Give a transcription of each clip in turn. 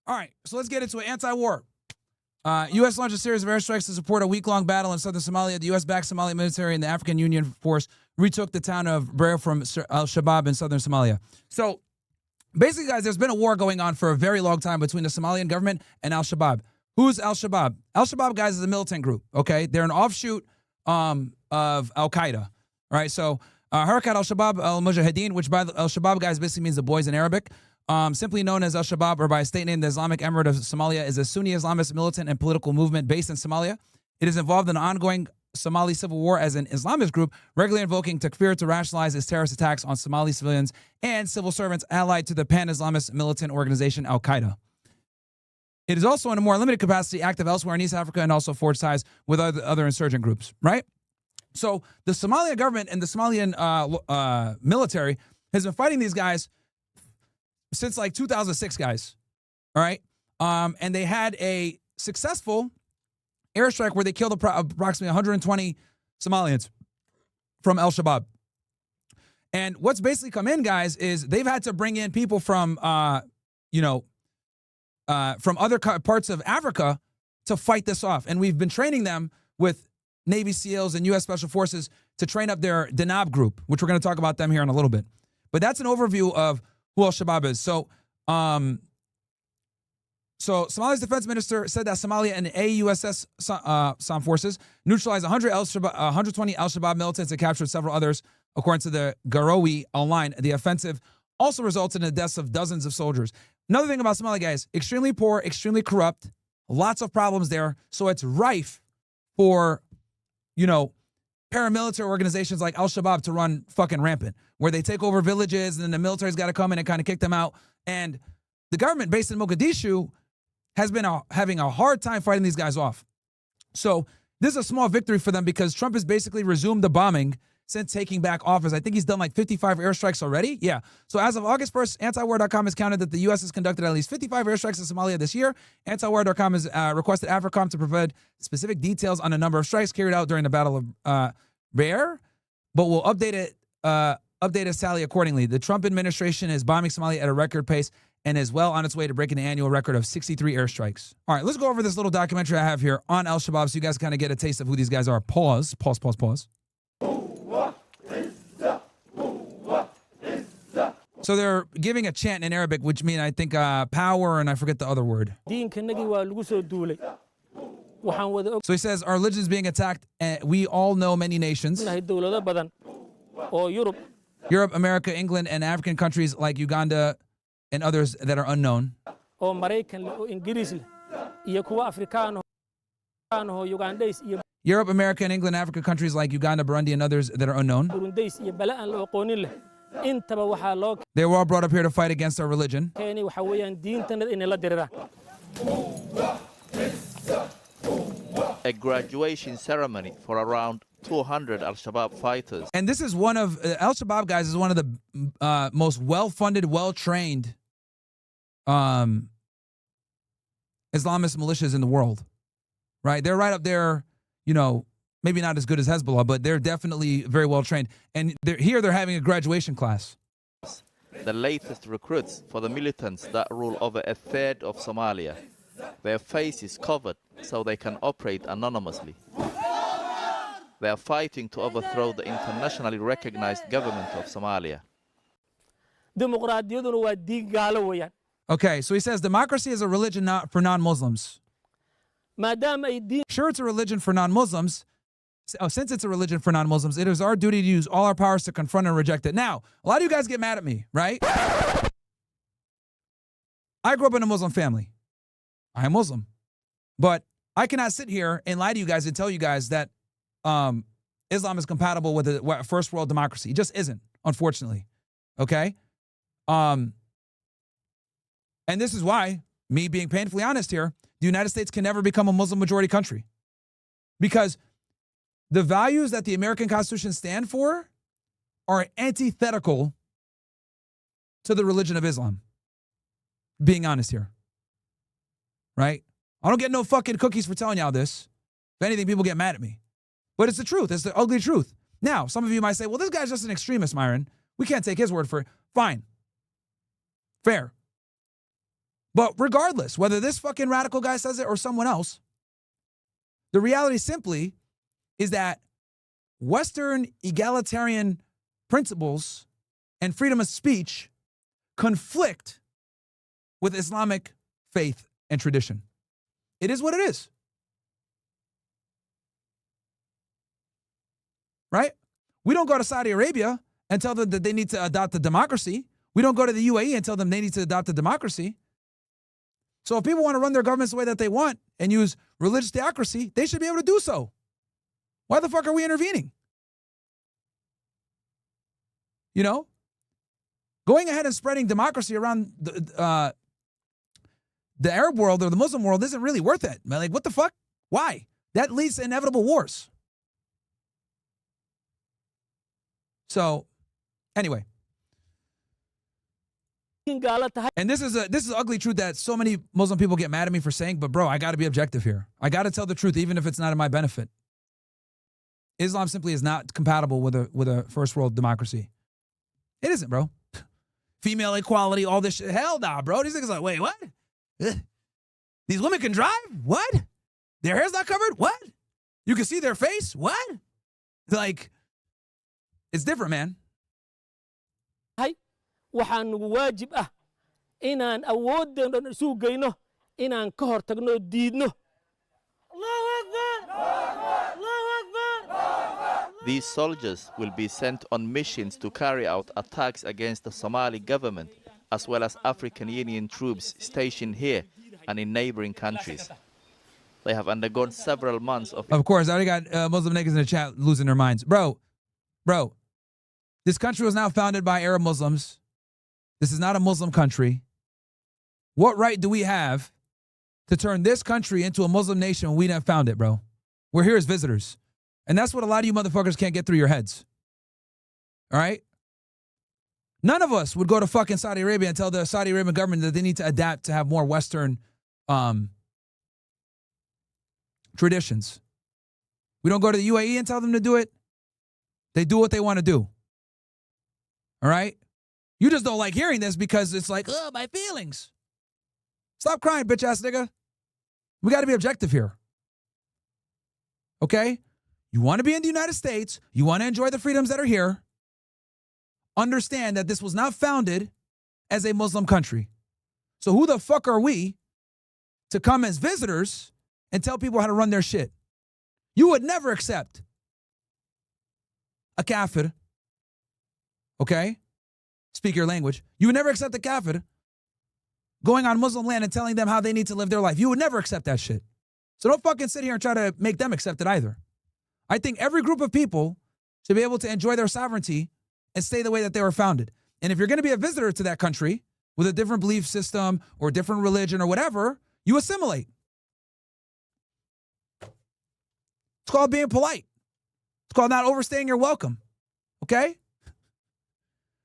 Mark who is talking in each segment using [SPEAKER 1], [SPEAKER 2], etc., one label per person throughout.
[SPEAKER 1] All right, so let's get into it. Anti-war. U.S. launched a series of airstrikes to support a week-long battle in southern Somalia. The U.S.-backed Somali military and the African Union force retook the town of Brer from Shabaab in southern Somalia. So basically, guys, there's been a war going on for a very long time between the Somalian government and Al-Shabaab. Who's Al-Shabaab? Al-Shabaab, guys, is a militant group, okay? They're an offshoot of Al-Qaeda, all right? So Harakat Al-Shabaab Al-Mujahideen, which by the Al-Shabaab, guys, basically means the boys in Arabic. Simply known as Al-Shabaab, or by a state name, the Islamic Emirate of Somalia, is a Sunni Islamist militant and political movement based in Somalia. It is involved in an ongoing Somali civil war as an Islamist group, regularly invoking takfir to rationalize its terrorist attacks on Somali civilians and civil servants allied to the pan-Islamist militant organization Al-Qaeda. It is also in a more limited capacity active elsewhere in East Africa and also forged ties with other insurgent groups, right? So the Somalian government and the Somalian military has been fighting these guys since like 2006, guys, all right? And they had a successful airstrike where they killed approximately 120 Somalians from Al-Shabaab. And what's basically come in, guys, is they've had to bring in people from, from other parts of Africa to fight this off. And we've been training them with Navy SEALs and U.S. Special Forces to train up their Danab group, which we're going to talk about them here in a little bit. But that's an overview of who Al-Shabaab is. So Somalia's defense minister said that Somalia and AUSS SAM forces neutralized 120 Al-Shabaab militants and captured several others, according to the Garowe online. The offensive also resulted in the deaths of dozens of soldiers. Another thing about Somalia, guys, extremely poor, extremely corrupt, lots of problems there. So it's rife for, paramilitary organizations like Al-Shabaab to run fucking rampant, where they take over villages and then the military's got to come in and kind of kick them out. And the government based in Mogadishu has been having a hard time fighting these guys off. So this is a small victory for them because Trump has basically resumed the bombing since taking back office. I think he's done like 55 airstrikes already. Yeah. So as of August 1st, antiwar.com has counted that the U.S. has conducted at least 55 airstrikes in Somalia this year. Antiwar.com has requested AFRICOM to provide specific details on the number of strikes carried out during the Battle of Brer, but will update its tally accordingly. The Trump administration is bombing Somalia at a record pace and is well on its way to breaking the annual record of 63 airstrikes. All right, let's go over this little documentary I have here on Al-Shabaab so you guys kind of get a taste of who these guys are. Pause. So they're giving a chant in Arabic, which means, I think, power, and I forget the other word. So he says, our religion is being attacked, and we all know many nations. Europe, America, England, and African countries like Uganda and others that are unknown. Europe, America, and England, Africa countries like Uganda, Burundi, and others that are unknown. They were all brought up here to fight against our religion.
[SPEAKER 2] A graduation ceremony for around 200 Al-Shabaab fighters.
[SPEAKER 1] And this is one of, Al-Shabaab, guys, is one of the most well-funded, well-trained Islamist militias in the world, right? They're right up there, maybe not as good as Hezbollah, but they're definitely very well-trained. And they're having a graduation class.
[SPEAKER 2] The latest recruits for the militants that rule over a third of Somalia. Their faces covered so they can operate anonymously. They are fighting to overthrow the internationally recognized government of Somalia.
[SPEAKER 1] Okay, so he says democracy is a religion not for non-Muslims. Sure, it's a religion for non-Muslims. Since it's a religion for non-Muslims, it is our duty to use all our powers to confront and reject it. Now, a lot of you guys get mad at me, right? I grew up in a Muslim family. I am Muslim. But I cannot sit here and lie to you guys and tell you guys that Islam is compatible with a first world democracy. It just isn't, unfortunately. Okay? And this is why, me being painfully honest here, the United States can never become a Muslim majority country. Because the values that the American Constitution stand for are antithetical to the religion of Islam. Being honest here. Right? I don't get no fucking cookies for telling y'all this. If anything, people get mad at me. But it's the truth. It's the ugly truth. Now, some of you might say, well, this guy's just an extremist, Myron. We can't take his word for it. Fine. Fair. But regardless, whether this fucking radical guy says it or someone else, the reality simply is that Western egalitarian principles and freedom of speech conflict with Islamic faith and tradition. It is what it is. Right? We don't go to Saudi Arabia and tell them that they need to adopt a democracy. We don't go to the UAE and tell them they need to adopt a democracy. So if people want to run their governments the way that they want and use religious theocracy, they should be able to do so. Why the fuck are we intervening? You know? Going ahead and spreading democracy around the Arab world or the Muslim world isn't really worth it. Man, like, what the fuck? Why? That leads to inevitable wars. So, anyway. And this is an ugly truth that so many Muslim people get mad at me for saying, but bro, I got to be objective here. I got to tell the truth even if it's not in my benefit. Islam simply is not compatible with a first world democracy. It isn't, bro. Female equality, all this shit. Hell nah, bro. These niggas like, wait, what? These women can drive? What? Their hair's not covered? What? You can see their face? What? Like, it's different, man.
[SPEAKER 3] waxaan nagu waajib ah inaan awooddeena dhan isu geyno inaan ka hor tagno diidno. Allahu Akbar! Allahu
[SPEAKER 2] Akbar! These soldiers will be sent on missions to carry out attacks against the Somali government, as well as African Union troops stationed here and in neighboring countries. They have undergone several months of...
[SPEAKER 1] Of course, I already got Muslim niggas in the chat losing their minds. Bro, this country was now founded by Arab Muslims. This is not a Muslim country. What right do we have to turn this country into a Muslim nation when we didn't found it, bro? We're here as visitors. And that's what a lot of you motherfuckers can't get through your heads. All right? None of us would go to fucking Saudi Arabia and tell the Saudi Arabian government that they need to adapt to have more Western traditions. We don't go to the UAE and tell them to do it. They do what they want to do. All right? You just don't like hearing this because it's like, oh, my feelings. Stop crying, bitch ass nigga. We got to be objective here. Okay? You want to be in the United States. You want to enjoy the freedoms that are here. Understand that this was not founded as a Muslim country. So who the fuck are we to come as visitors and tell people how to run their shit? You would never accept a kafir, okay? Speak your language. You would never accept a kafir going on Muslim land and telling them how they need to live their life. You would never accept that shit. So don't fucking sit here and try to make them accept it either. I think every group of people should be able to enjoy their sovereignty and stay the way that they were founded. And if you're going to be a visitor to that country with a different belief system or different religion or whatever, you assimilate. It's called being polite. It's called not overstaying your welcome. Okay?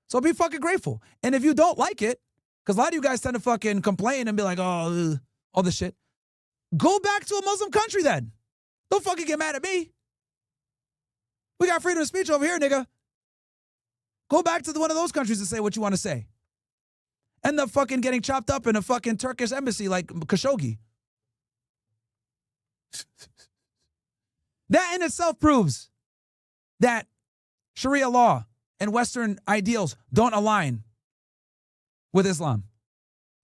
[SPEAKER 1] So be fucking grateful. And if you don't like it, because a lot of you guys tend to fucking complain and be like, oh, all this shit. Go back to a Muslim country then. Don't fucking get mad at me. We got freedom of speech over here, nigga. Go back to one of those countries and say what you want to say. End up fucking getting chopped up in a fucking Turkish embassy like Khashoggi. That in itself proves that Sharia law and Western ideals don't align with Islam.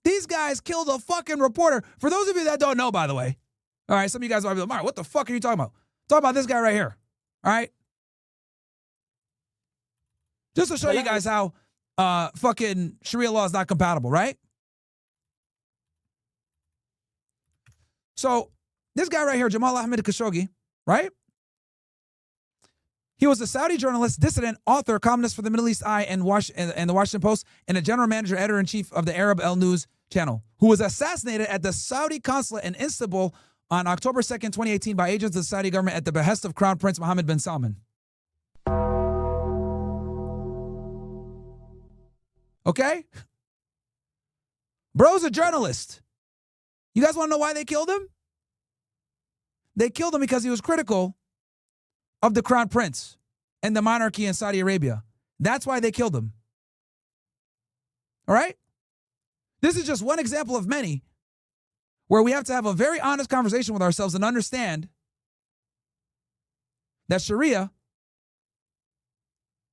[SPEAKER 1] These guys killed a fucking reporter. For those of you that don't know, by the way, all right, some of you guys might be like, Mark, what the fuck are you talking about? Talk about this guy right here, all right? Just to show you guys how fucking Sharia law is not compatible, right? So this guy right here, Jamal Ahmed Khashoggi, right? He was a Saudi journalist, dissident, author, columnist for the Middle East Eye and the Washington Post, and a general manager, editor-in-chief of the Arab El News channel, who was assassinated at the Saudi consulate in Istanbul on October 2nd, 2018 by agents of the Saudi government at the behest of Crown Prince Mohammed bin Salman. Okay? Bro's a journalist. You guys want to know why they killed him? They killed him because he was critical of the Crown Prince and the monarchy in Saudi Arabia. That's why they killed him. All right? This is just one example of many where we have to have a very honest conversation with ourselves and understand that Sharia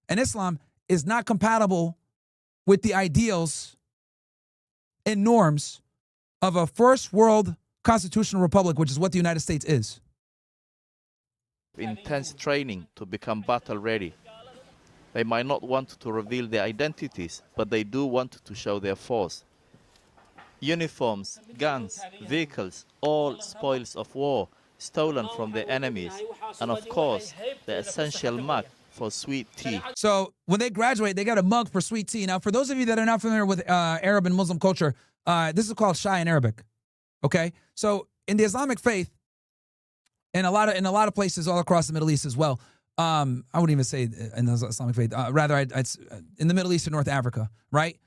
[SPEAKER 1] and Islam is not compatible with the ideals and norms of a first world constitutional republic, which is what the United States is.
[SPEAKER 2] Intense training to become battle ready. They might not want to reveal their identities, but they do want to show their force. Uniforms, guns, vehicles, all spoils of war, stolen from their enemies, and of course, the essential mug for sweet tea.
[SPEAKER 1] So when they graduate, they got a mug for sweet tea. Now, for those of you that are not familiar with Arab and Muslim culture, this is called shai in Arabic. Okay, so in the Islamic faith, in a lot of places all across the Middle East as well. I wouldn't even say in the Islamic faith. Rather, I'd in the Middle East and North Africa, right?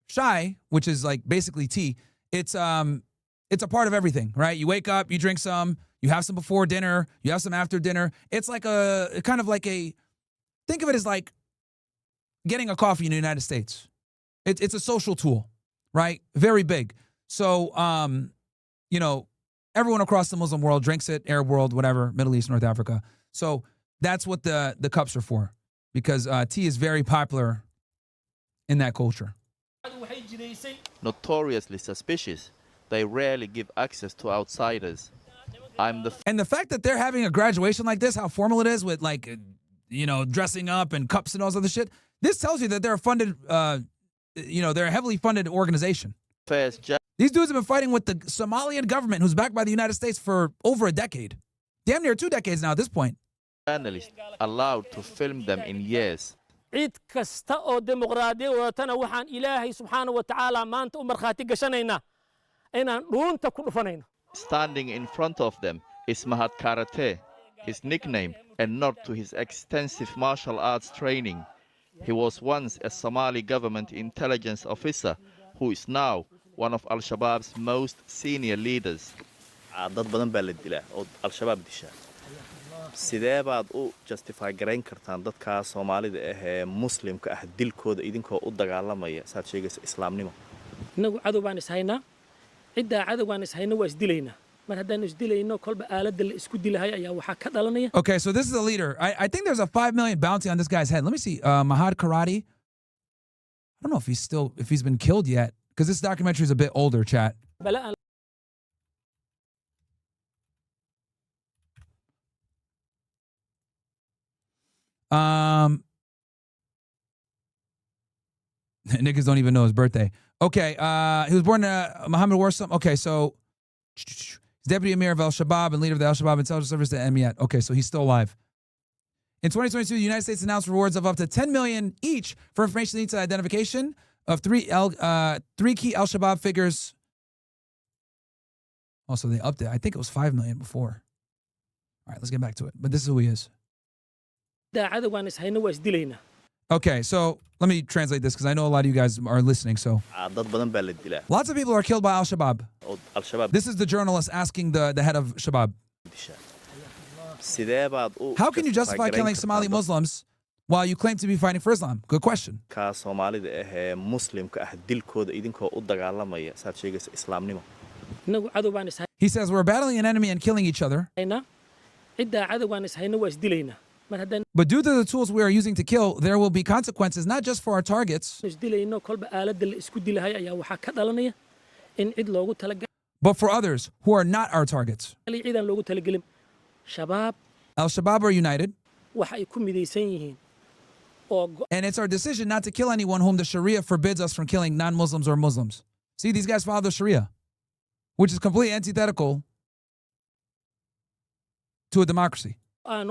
[SPEAKER 1] Shai, which is like basically tea, it's a part of everything, right? You wake up, you drink some, you have some before dinner, you have some after dinner. It's like a kind of like a, think of it as like getting a coffee in the United States. It's a social tool, right? Very big. So, you know, everyone across the Muslim world drinks it, Arab world, whatever, Middle East, North Africa. So that's what the cups are for, because tea is very popular in that culture.
[SPEAKER 2] Notoriously suspicious, they rarely give access to outsiders.
[SPEAKER 1] And the fact that they're having a graduation like this, how formal it is with like, you know, dressing up and cups and all this other shit, this tells you that they're funded, you know, they're a heavily funded organization. These dudes have been fighting with the Somalian government, who's backed by the United States, for over a decade. Damn near 2 decades now at this point.
[SPEAKER 2] Journalists allowed to film them in years.
[SPEAKER 3] cid kasta oo dimuqraadiya wadatana waxaan ilaahay subxaanahu wa tacaala maanta u markhaati gashanaynaa inaan dhuunta ku dhufanayno.
[SPEAKER 2] Standing in front of them is Mahat Karate, his nickname, and nod to his extensive martial arts training. He was once a Somali government intelligence officer who is now one of Al-Shabaab's most senior leaders.
[SPEAKER 4] dad badan baa la dilaa oo Al-Shabaab dishaa. sidee baad u justify garayn kartaan dadka Soomaalida ah ee Muslimka ah dilkooda idinkoo u dagaalamaya saad sheegaysa Islaamnimo?
[SPEAKER 3] Inagu cadow baan is haynaa, cidda cadow baan is hayna waa is dilaynaa. Mar haddaan is dilayno kolba aaladda la isku dilahay ayaa waxaa ka dhalanaya.
[SPEAKER 1] Okay, so this is a leader. I think there's a 5 million bounty on this guy's head. Let me see. Mahad Karate. I don't know if he's been killed yet, because this documentary is a bit older, chat. Niggas don't even know his birthday. Okay, he was born Muhammad Warsam. Okay, so he's deputy emir of Shabaab and leader of the Shabaab intelligence service, the Emiyat. Okay, so he's still alive. In 2022, the United States announced rewards of up to $10 million each for information leading to identification of three key Al-Shabaab figures. Also, they upped it. I think it was $5 million before. All right, let's get back to it. But this is who he is. Okay, so let me translate this because I know a lot of you guys are listening. So lots of people are killed by Al-Shabaab. This is the journalist asking the head of Shabaab. How can you justify killing Somali Muslims while you claim to be fighting for Islam? Good question. He says we're battling an enemy and killing each other. But due to the tools we are using to kill, there will be consequences not just for our targets, but for others who are not our targets. Al-Shabaab are united, and it's our decision not to kill anyone whom the Sharia forbids us from killing, non-Muslims or Muslims. See, these guys follow the Sharia, which is completely antithetical to a democracy.
[SPEAKER 3] So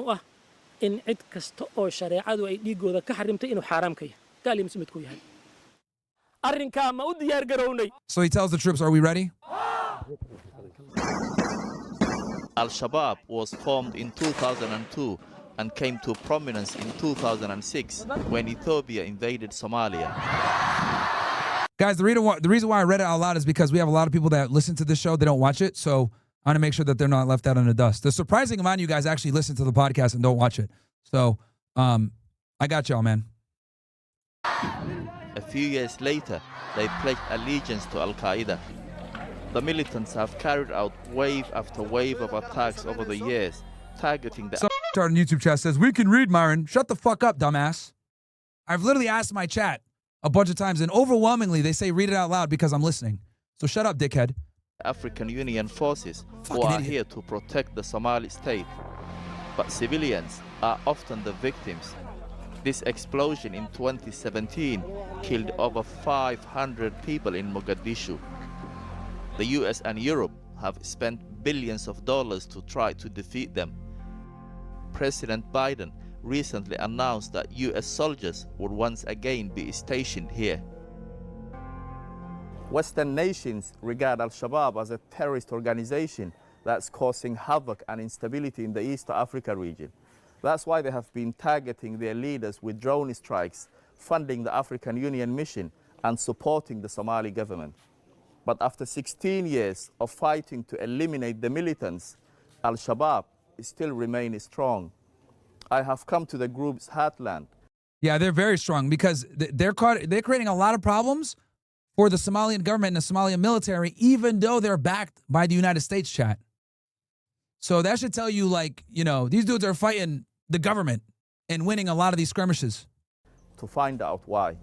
[SPEAKER 3] he
[SPEAKER 1] tells the troops, are we ready?
[SPEAKER 2] Al-Shabaab was formed in 2002 and came to prominence in 2006 when Ethiopia invaded Somalia.
[SPEAKER 1] Guys, the reason why I read it out loud is because we have a lot of people that listen to this show. They don't watch it, so I want to make sure that they're not left out in the dust. The surprising amount of you guys actually listen to the podcast and don't watch it. So I got y'all, man.
[SPEAKER 2] A few years later, they pledged allegiance to Al-Qaeda. The militants have carried out wave after wave of attacks over the years, targeting the...
[SPEAKER 1] Some on YouTube chat says, we can read, Myron. Shut the fuck up, dumbass. I've literally asked my chat a bunch of times, and overwhelmingly they say read it out loud because I'm listening. So shut up, dickhead.
[SPEAKER 2] African Union forces
[SPEAKER 1] Fucking
[SPEAKER 2] who are
[SPEAKER 1] idiot.
[SPEAKER 2] here to protect the Somali state. But civilians are often the victims. This explosion in 2017 killed over 500 people in Mogadishu. The US and Europe have spent billions of dollars to try to defeat them. President Biden recently announced that US soldiers would once again be stationed here.
[SPEAKER 4] Western nations regard Al-Shabaab as a terrorist organization that's causing havoc and instability in the East Africa region. That's why they have been targeting their leaders with drone strikes, funding the African Union mission, and supporting the Somali government. But after 16 years of fighting to eliminate the militants, Al-Shabaab still remains strong. I have come to the group's heartland.
[SPEAKER 1] Yeah, they're very strong because they're creating a lot of problems for the Somalian government and the Somalian military, even though they're backed by the United States, chat. So that should tell you, like, you know, these dudes are fighting the government and winning a lot of these skirmishes.
[SPEAKER 4] To find out why.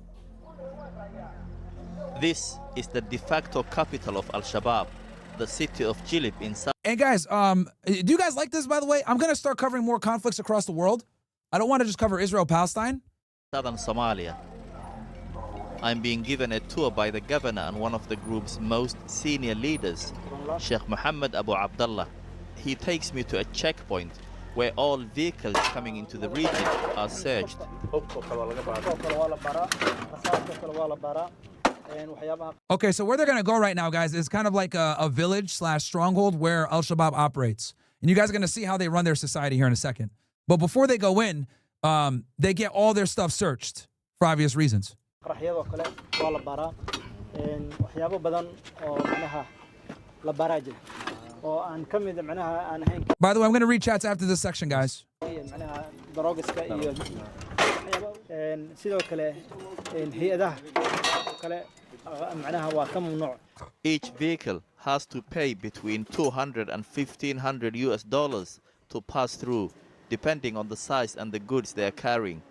[SPEAKER 2] This is the de facto capital of Al-Shabaab, the city of Jilib in South.
[SPEAKER 1] And guys, do you guys like this, by the way? I'm going to start covering more conflicts across the world. I don't want to just cover Israel-Palestine.
[SPEAKER 2] Southern Somalia. I'm being given a tour by the governor and one of the group's most senior leaders, Sheikh Mohammed Abu Abdullah. He takes me to a checkpoint where all vehicles coming into the region are searched.
[SPEAKER 1] Okay, so where they're going to go right now, guys, is kind of like a village/stronghold where Al-Shabaab operates. And you guys are going to see how they run their society here in a second. But before they go in, they get all their stuff searched for obvious reasons. By the way, I'm going to read chats after this section, guys.
[SPEAKER 2] Each vehicle has to pay between $200 and $1,500 US to pass through, depending on the size and the goods they are carrying.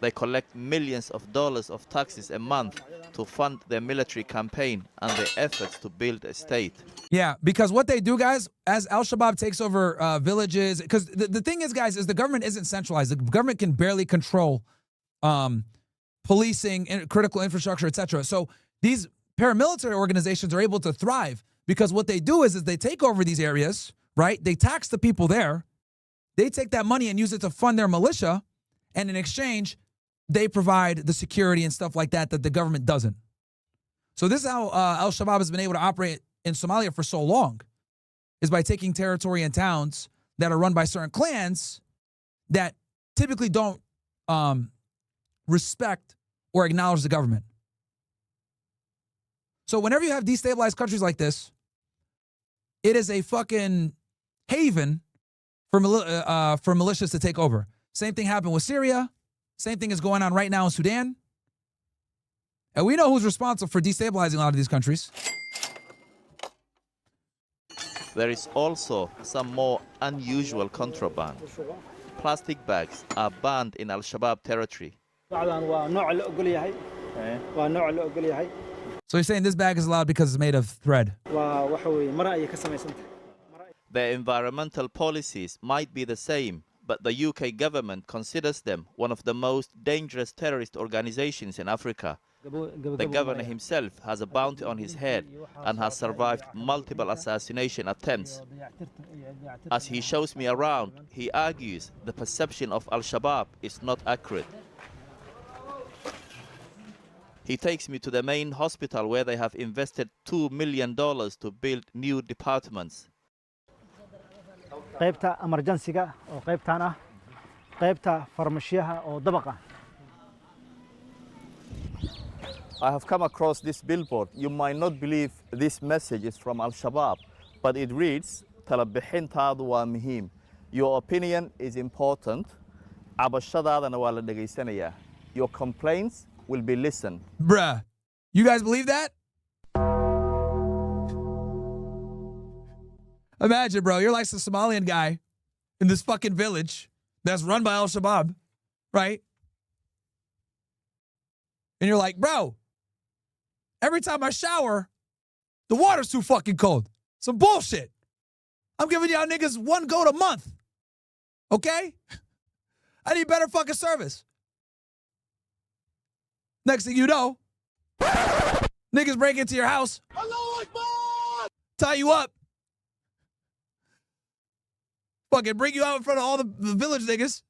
[SPEAKER 2] They collect millions of dollars of taxes a month to fund their military campaign and their efforts to build a state.
[SPEAKER 1] Yeah, because what they do, guys, as Al-Shabaab takes over villages, because the thing is, guys, is the government isn't centralized. The government can barely control policing, critical infrastructure, etc. So these paramilitary organizations are able to thrive because what they do is they take over these areas, right? They tax the people there. They take that money and use it to fund their militia. And in exchange, they provide the security and stuff like that the government doesn't. So this is how Al-Shabaab has been able to operate in Somalia for so long, is by taking territory and towns that are run by certain clans that typically don't respect or acknowledge the government. So whenever you have destabilized countries like this, it is a fucking haven for militias to take over. Same thing happened with Syria. Same thing is going on right now in Sudan. And we know who's responsible for destabilizing a lot of these countries.
[SPEAKER 2] There is also some more unusual contraband. Plastic bags are banned in Al-Shabaab territory.
[SPEAKER 1] So you're saying this bag is allowed because it's made of thread.
[SPEAKER 2] Their environmental policies might be the same, but the UK government considers them one of the most dangerous terrorist organizations in Africa. The governor himself has a bounty on his head and has survived multiple assassination attempts. As he shows me around, he argues the perception of Al-Shabaab is not accurate. He takes me to the main hospital where they have invested $2 million to build new departments.
[SPEAKER 5] qaybta emergency-ga oo qaybtan ah qaybta farmashiyaha oo dabaqa.
[SPEAKER 4] I have come across this billboard. You might not believe this message is from Al-Shabaab, but it reads, Talabixintaadu waa muhiim. Your opinion is important. Cabashadaadana waa la dhagaysanayaa. Your complaints
[SPEAKER 2] will be listened.
[SPEAKER 1] Bruh, you guys believe that? Imagine, bro, you're like some Somalian guy in this fucking village that's run by Al-Shabaab, right? And you're like, bro, every time I shower, the water's too fucking cold. Some bullshit. I'm giving y'all niggas one goat a month. Okay? I need better fucking service. Next thing you know, niggas break into your house, tie you up, fucking bring you out in front of all the village niggas.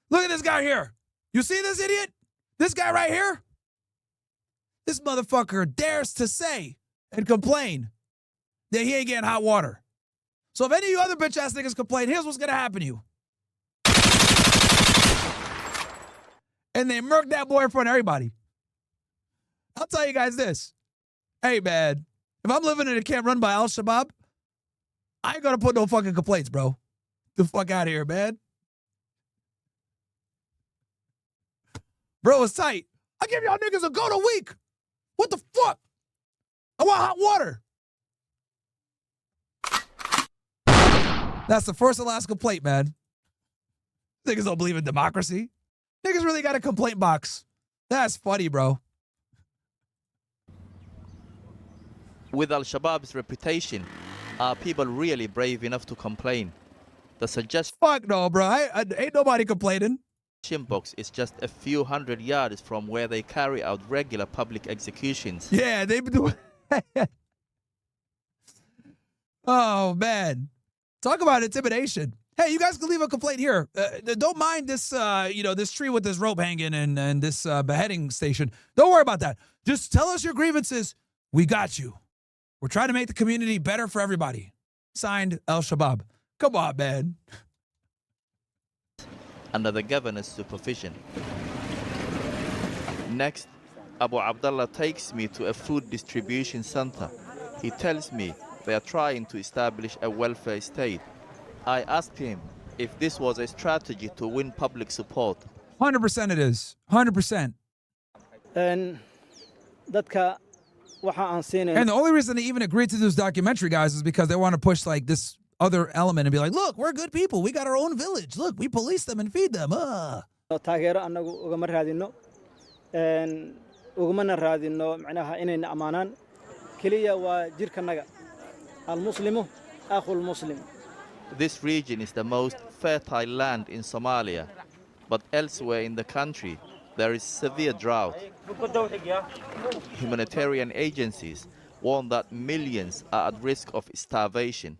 [SPEAKER 1] Look at this guy here. You see this idiot? This guy right here? This motherfucker dares to say and complain that he ain't getting hot water. So if any of you other bitch ass niggas complain, here's what's gonna happen to you. And they murk that boy in front of everybody. I'll tell you guys this. Hey, man, if I'm living in a camp run by Al-Shabaab, I ain't gonna put no fucking complaints, bro. The fuck out of here, man. Bro, it's tight. I give y'all niggas a goat a week. What the fuck? I want hot water. That's the first and last complaint, man. Niggas don't believe in democracy. Niggas really got a complaint box. That's funny, bro.
[SPEAKER 2] With Al-Shabaab's reputation, are people really brave enough to complain? The suggestion
[SPEAKER 1] Fuck no, bro. Ain't nobody complaining.
[SPEAKER 2] box is just a few hundred yards from where they carry out regular public executions.
[SPEAKER 1] Yeah, they've been doing. Oh, man. Talk about intimidation. Hey, you guys can leave a complaint here. Don't mind this, this tree with this rope hanging and this beheading station. Don't worry about that. Just tell us your grievances. We got you. We're trying to make the community better for everybody. Signed, Al-Shabaab. Come on, man.
[SPEAKER 2] Under the governor's supervision. Next, Abu Abdullah takes me to a food distribution center. He tells me they are trying to establish a welfare state. I asked him if this was a strategy to win public support.
[SPEAKER 1] 100% it is. 100%.
[SPEAKER 5] dadka waxa aan siinay
[SPEAKER 1] And the only reason they even agreed to do this documentary, guys, is because they want to push like this other element and be like, look, we're good people. We got our own village. Look, we police them and feed them.
[SPEAKER 5] taageero anagu ugama raadino ugamana raadino macnaha inayna amaanaan kaliya waa jirkanaga al-muslimu akhul muslim.
[SPEAKER 2] This region is the most fertile land in Somalia, but elsewhere in the country, there is severe drought. Humanitarian agencies warn that millions are at risk of starvation.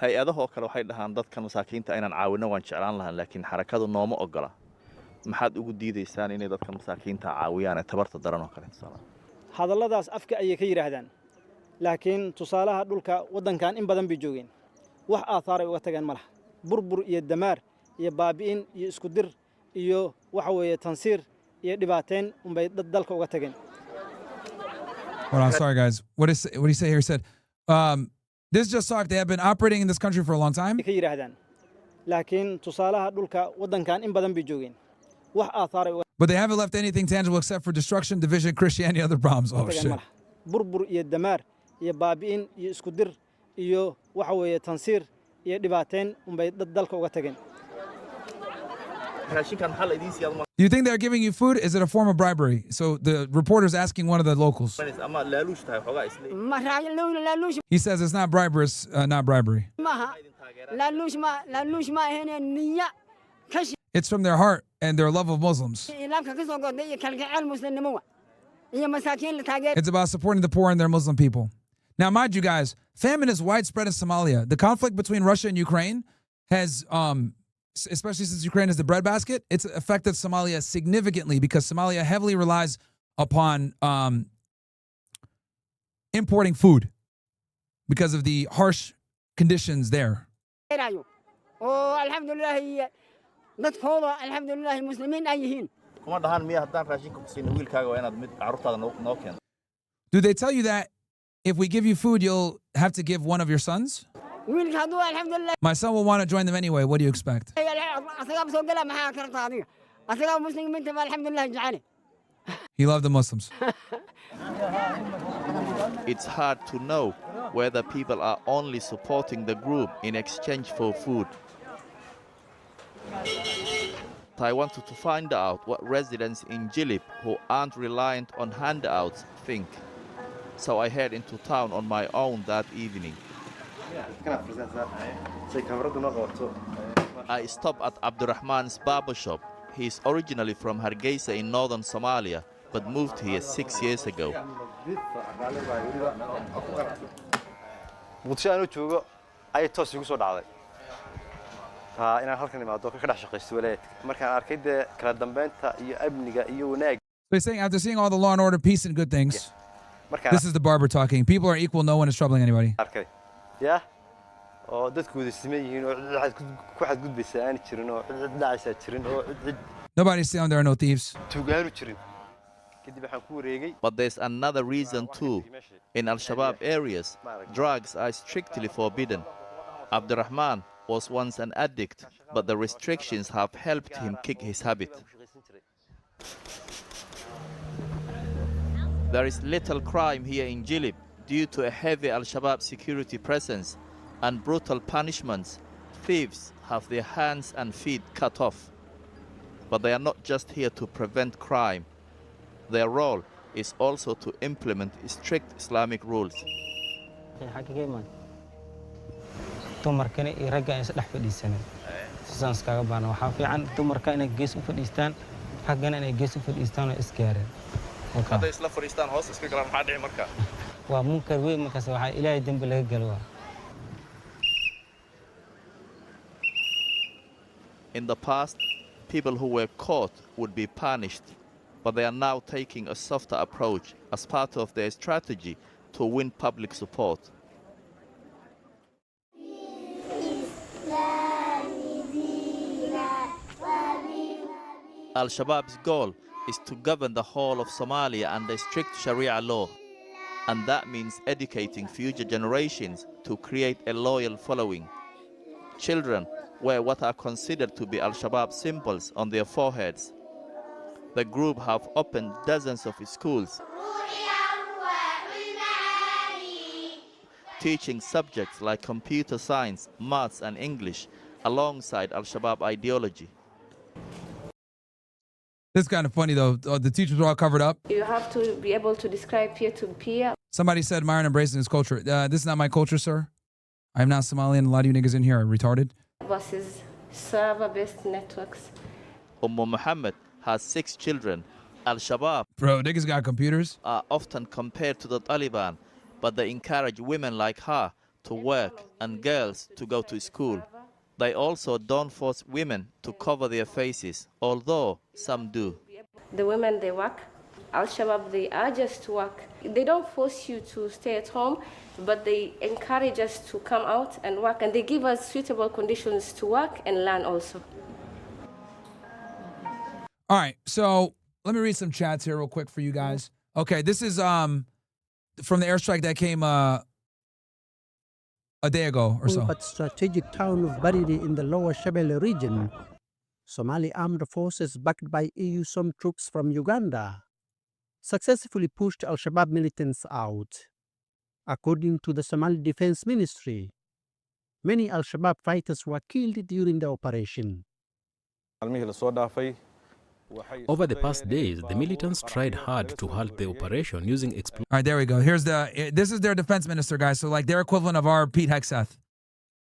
[SPEAKER 4] hay-adahoo kale waxay dhahaan dadkan masaakiinta inaan caawino waan jeclaan lahaa laakiin xarakadu nooma ogola maxaad ugu diidaysaan inay dadkan masaakiinta caawiyaan ee tabarta daran oo kale
[SPEAKER 5] hadalladaas afka ayay ka yiraahdaan laakiin tusaalaha dhulka wadankan in badan bay joogeen wax aathaar ay uga tageen malaha burbur iyo damaar iyo baabi'in iyo isku dir iyo waxa weeye tansiir iyo dhibaateen unbay dalka uga tageen.
[SPEAKER 1] Hold on, sorry guys. What did he say here? He said, this just talk. They have been operating in this country for a long time.
[SPEAKER 5] ka yiraahdaan laakiin tusaalaha dhulka wadankan in badan bay joogeen wax aathaar ay uga
[SPEAKER 1] But they haven't left anything tangible except for destruction, division, Christianity, other problems. Oh,
[SPEAKER 5] tageen
[SPEAKER 1] shit.
[SPEAKER 5] malaha burbur iyo damaar iyo baabi'in iyo isku dir iyo waxa weeye tansiir iyo dhibaateen unbay dalka uga tageen.
[SPEAKER 1] Do you think they're giving you food? Is it a form of bribery? So the reporter's asking one of the locals. He says it's not bribery, it's not bribery. It's from their heart and their love of Muslims. It's about supporting the poor and their Muslim people. Now, mind you guys, famine is widespread in Somalia. The conflict between Russia and Ukraine has, especially since Ukraine is the breadbasket, it's affected Somalia significantly because Somalia heavily relies upon importing food because of the harsh conditions there. Do they tell you that if we give you food, you'll have to give one of your sons? My son will want to join them anyway. What do you expect? He loved the Muslims.
[SPEAKER 2] It's hard to know whether people are only supporting the group in exchange for food. I wanted to find out what residents in Jilib who aren't reliant on handouts think. So I head into town on my own that evening. I stop at Abdurrahman's barber shop. He's originally from Hargeisa in northern Somalia, but moved here 6 years ago.
[SPEAKER 1] So he's saying after seeing all the law and order, peace and good things, this is the barber talking. People are equal. No one is troubling anybody.
[SPEAKER 6] Yeah.
[SPEAKER 1] Nobody's stealing. There are no thieves.
[SPEAKER 2] But there's another reason too. In Al-Shabaab areas, drugs are strictly forbidden. Abdurrahman was once an addict, but the restrictions have helped him kick his habit. There is little crime here in Jilib due to a heavy Al-Shabaab security presence and brutal punishments. Thieves have their hands and feet cut off. But they are not just here to prevent crime. Their role is also to implement strict Islamic rules. In the past, people who were caught would be punished, but they are now taking a softer approach as part of their strategy to win public support. Al-Shabaab's goal is to govern the whole of Somalia under strict Sharia law, and that means educating future generations to create a loyal following. Children wear what are considered to be Al-Shabaab symbols on their foreheads. The group have opened dozens of schools, teaching subjects like computer science, maths, and English alongside Al-Shabaab ideology.
[SPEAKER 1] This is kind of funny though. The teachers are all covered up.
[SPEAKER 7] You have to be able to describe peer-to-peer.
[SPEAKER 1] Somebody said Myron embracing his culture. This is not my culture, sir. I'm not Somalian. A lot of you niggas in here are retarded.
[SPEAKER 7] Versus server-based networks.
[SPEAKER 2] Muhammad has 6 children. Al-Shabaab,
[SPEAKER 1] Bro, niggas got computers.
[SPEAKER 2] are often compared to the Taliban, but they encourage women like her to work and girls to go to school. They also don't force women to cover their faces, although some do.
[SPEAKER 7] The women, they work. Al-Shabaab, they urge us to work. They don't force you to stay at home, but they encourage us to come out and work, and they give us suitable conditions to work and learn also.
[SPEAKER 1] All right, so let me read some chats here real quick for you guys. Okay, this is from the airstrike that came a day ago or so.
[SPEAKER 8] But strategic town of Bariri in the lower Shabelle region, Somali armed forces backed by EU some troops from Uganda successfully pushed Al-Shabaab militants out. According to the Somali Defense Ministry, many Al-Shabaab fighters were killed during the operation.
[SPEAKER 9] Over the past days, the militants tried hard to halt the operation using explosives.
[SPEAKER 1] All right, there we go. This is their defense minister, guys. So like their equivalent of our Pete Hegseth.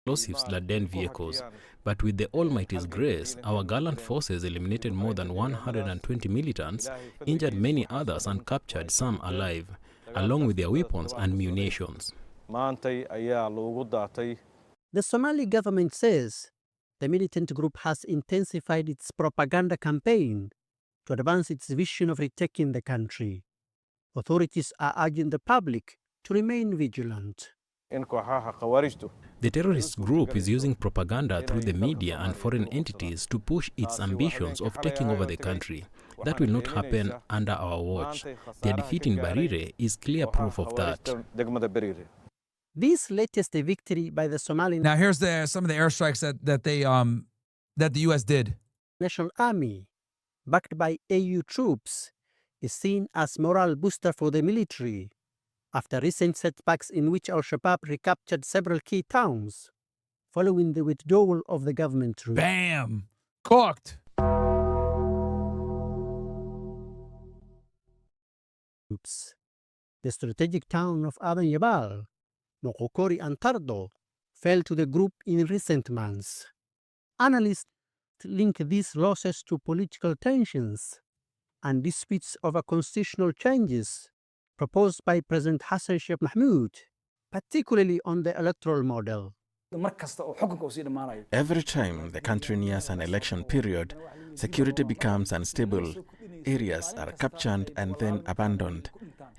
[SPEAKER 9] Laden vehicles. But with the Almighty's grace, our gallant forces eliminated more than 120 militants, injured many others, and captured some alive, along with their weapons and munitions.
[SPEAKER 8] The Somali government says the militant group has intensified its propaganda campaign to advance its vision of retaking the country. Authorities are urging the public to remain vigilant.
[SPEAKER 9] The terrorist group is using propaganda through the media and foreign entities to push its ambitions of taking over the country. That will not happen under our watch. Their defeat in Barire is clear proof of that.
[SPEAKER 8] This latest victory by the Somali
[SPEAKER 1] Now here's some of the airstrikes that the U.S. did.
[SPEAKER 8] National Army backed by AU troops, is seen as morale booster for the military after recent setbacks in which Al-Shabaab recaptured several key towns following the withdrawal of the government troops.
[SPEAKER 1] Bam! Cooked.
[SPEAKER 8] The strategic town of Aden Yabal, Mokokori and Tardo fell to the group in recent months. Analysts link these losses to political tensions and disputes over constitutional changes proposed by President Hassan Sheikh Mahmoud, particularly on the electoral model.
[SPEAKER 6] Every time the country nears an election period, security becomes unstable, areas are captured and then abandoned.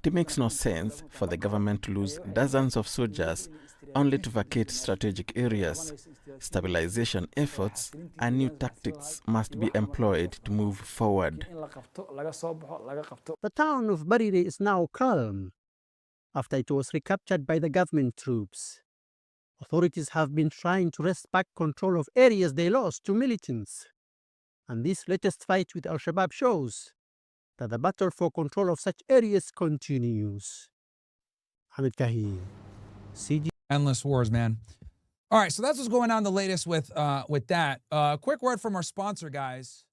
[SPEAKER 6] It makes no sense for the government to lose dozens of soldiers only to vacate strategic areas. Stabilization efforts and new tactics must be employed to move forward.
[SPEAKER 8] The town of Barire is now calm after it was recaptured by the government troops. Authorities have been trying to wrest back control of areas they lost to militants. And this latest fight with Al-Shabaab shows that the battle for control of such areas continues. Hamid Kahil, CG.
[SPEAKER 1] Endless wars, man. All right, so that's what's going on the latest with that. Quick word from our sponsor, guys.